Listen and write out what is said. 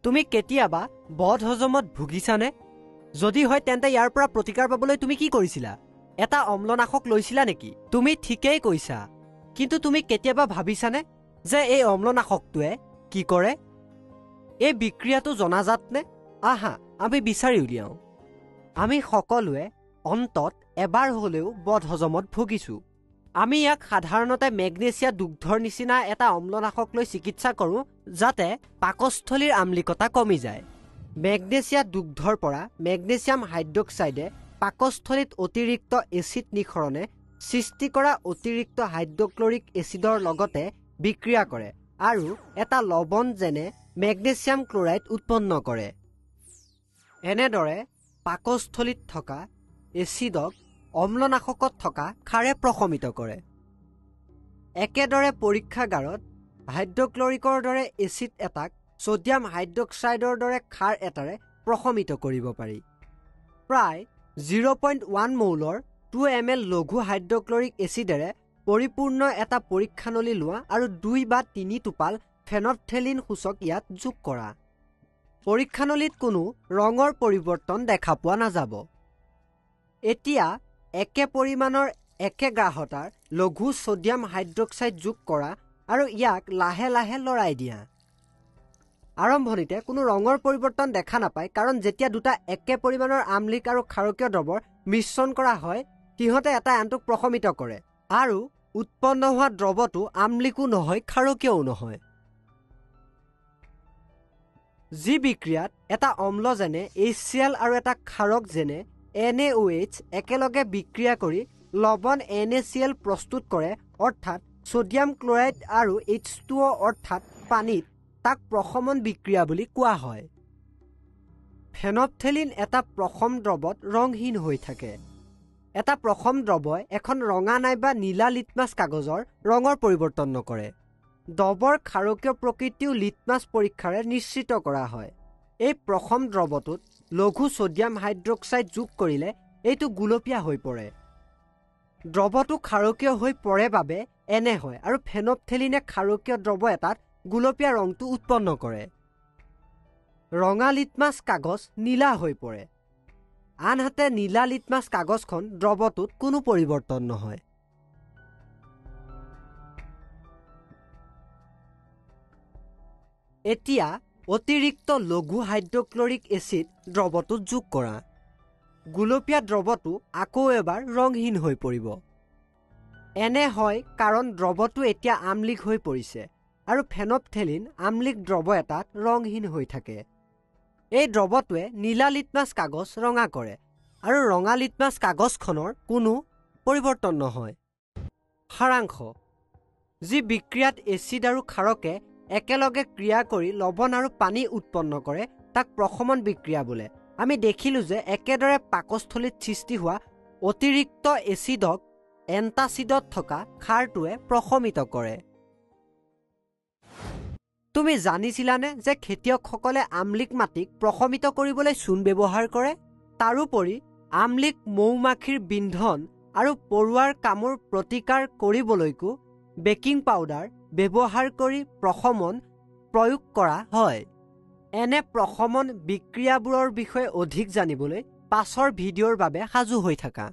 তুমি কেতিয়াবা বদহজমত ভুগিছানে? যদি হয় তেন্তে ইয়াৰ পৰা প্ৰতিকাৰ পাবলৈ তুমি কি কৰিছিলা? এটা অম্লনাশক লৈছিলা নেকি? তুমি ঠিকেই কৈছা, কিন্তু তুমি কেতিয়াবা ভাবিছানে যে এই অম্লনাশকটোৱে কি কৰে? এই বিক্ৰিয়াটো জনাজাতনে? আহা আমি বিচাৰি উলিয়াওঁ। আমি সকলোৱে অন্তত এবাৰ হ'লেও বদহজমত ভুগিছোঁ। আমি ইয়াক সাধাৰণতে মেগনেছিয়া দুগ্ধৰ নিচিনা এটা অম্লনাশক লৈ চিকিৎসা কৰোঁ যাতে পাকস্থলীৰ আম্লিকতা কমি যায়। মেগনেছিয়া দুগ্ধৰ পৰা মেগনেছিয়াম হাইড্ৰক্সাইডে পাকস্থলীত অতিৰিক্ত এচিড নিঃসৰণে সৃষ্টি কৰা অতিৰিক্ত হাইড্ৰক্লৰিক এচিডৰ লগতে বিক্ৰিয়া কৰে আৰু এটা লৱণ যেনে মেগনেছিয়াম ক্লৰাইড উৎপন্ন কৰে। এনেদৰে পাকস্থলীত থকা এচিডক অম্লনাশকত থকা ক্ষাৰে প্ৰশমিত কৰে। একেদৰে পৰীক্ষাগাৰত হাইড্ৰক্লৰিকৰ দৰে এচিড এটাক ছডিয়াম হাইড্ৰক্সাইডৰ দৰে ক্ষাৰ এটাৰে প্ৰশমিত কৰিব পাৰি। প্ৰায় 0.1 মৌলৰ 2 ml লঘু হাইড্ৰক্লৰিক এচিডেৰে পৰিপূৰ্ণ এটা পৰীক্ষানলী লোৱা আৰু 2 বা 3 টোপাল ফেনপথেলিন সূচক ইয়াত যোগ কৰা। পৰীক্ষানলীত কোনো ৰঙৰ পৰিৱৰ্তন দেখা পোৱা নাযাব। এতিয়া একে পৰিমাণৰ একে গ্ৰাহতাৰ লঘু ছডিয়াম হাইড্ৰক্সাইড যোগ কৰা আৰু ইয়াক লাহে লাহে লৰাই দিয়া। আৰম্ভণিতে কোনো ৰঙৰ পৰিৱৰ্তন দেখা নাপায়, কাৰণ যেতিয়া দুটা একে পৰিমাণৰ আম্লিক আৰু ক্ষাৰকীয় দ্ৰৱৰ মিশ্ৰণ কৰা হয় সিহঁতে এটা আনটোক প্ৰশমিত কৰে আৰু উৎপন্ন হোৱা দ্ৰৱটো আম্লিকো নহয় ক্ষাৰকীয়ও নহয়। যি বিক্ৰিয়াত এটা অম্ল যেনে HCl আৰু এটা ক্ষাৰক যেনে NaOH একেলগে বিক্ৰিয়া কৰি লৱণ NaCl প্ৰস্তুত কৰে, অৰ্থাৎ ছডিয়াম ক্লৰাইড আৰু H2O অৰ্থাৎ পানীত, তাক প্ৰশমন বিক্ৰিয়া বুলি কোৱা হয়। ফেনপথেলিন এটা প্ৰশম দ্ৰৱত ৰংহীন হৈ থাকে। এটা প্ৰশম দ্ৰৱই এখন ৰঙা নাইবা নীলা লিটমাছ কাগজৰ ৰঙৰ পৰিৱৰ্তন নকৰে। দ্ৰৱৰ ক্ষাৰকীয় প্ৰকৃতিও লিটমাছ পৰীক্ষাৰে নিশ্চিত কৰা হয়। এই প্ৰশম দ্ৰৱটোত লঘু ছডিয়াম হাইড্ৰক্সাইড যোগ কৰিলে এইটো গুলপীয়া হৈ পৰে। দ্ৰৱটো ক্ষাৰকীয় হৈ পৰে বাবে এনে হয়, আৰু ফেনপথেলিনে ক্ষাৰকীয় দ্ৰৱ এটাত গুলপীয়া ৰংটো উৎপন্ন কৰে। ৰঙা লিটমাছ কাগজ নীলা হৈ পৰে, আনহাতে নীলা লিটমাছ কাগজখন দ্ৰৱটোত কোনো পৰিৱৰ্তন নহয়। এতিয়া অতিৰিক্ত লঘু হাইড্ৰক্লৰিক এচিড দ্ৰৱটোত যোগ কৰা। গুলপীয়া দ্ৰৱটো আকৌ এবাৰ ৰংহীন হৈ পৰিব। এনে হয় কাৰণ দ্ৰৱটো এতিয়া আম্লিক হৈ পৰিছে আৰু ফেনপথেলিন আম্লিক দ্ৰৱ এটাত ৰংহীন হৈ থাকে। এই দ্ৰৱটোৱে নীলা লিটমাছ কাগজ ৰঙা কৰে আৰু ৰঙা লিটমাছ কাগজখনৰ কোনো পৰিৱৰ্তন নহয়। সাৰাংশ: যি বিক্ৰিয়াত এচিড আৰু ক্ষাৰকে একেলগে ক্ৰিয়া কৰি লৱণ আৰু পানী উৎপন্ন কৰে তাক প্ৰশমন বিক্ৰিয়া বোলে। আমি দেখিলো যে একেদৰে পাকস্থলীত সৃষ্টি হোৱা অতিৰিক্ত এচিডক এণ্টাচিডত থকা ক্ষাৰটোৱে প্ৰশমিত কৰে। তুমি জানিছিলানে যে খেতিয়কসকলে আম্লিক মাটিক প্ৰশমিত কৰিবলৈ চূণ ব্যৱহাৰ কৰে? তাৰোপৰি আম্লিক মৌমাখিৰ বিন্ধন আৰু পৰুৱাৰ কামোৰ প্ৰতিকাৰ কৰিবলৈকো বেকিং পাউডাৰ ব্যৱহাৰ কৰি প্ৰশমন প্ৰয়োগ কৰা হয়। এনে প্ৰশমন বিক্ৰিয়াবোৰৰ বিষয়ে অধিক জানিবলৈ পাছৰ ভিডিঅ'ৰ বাবে সাজু হৈ থাকা।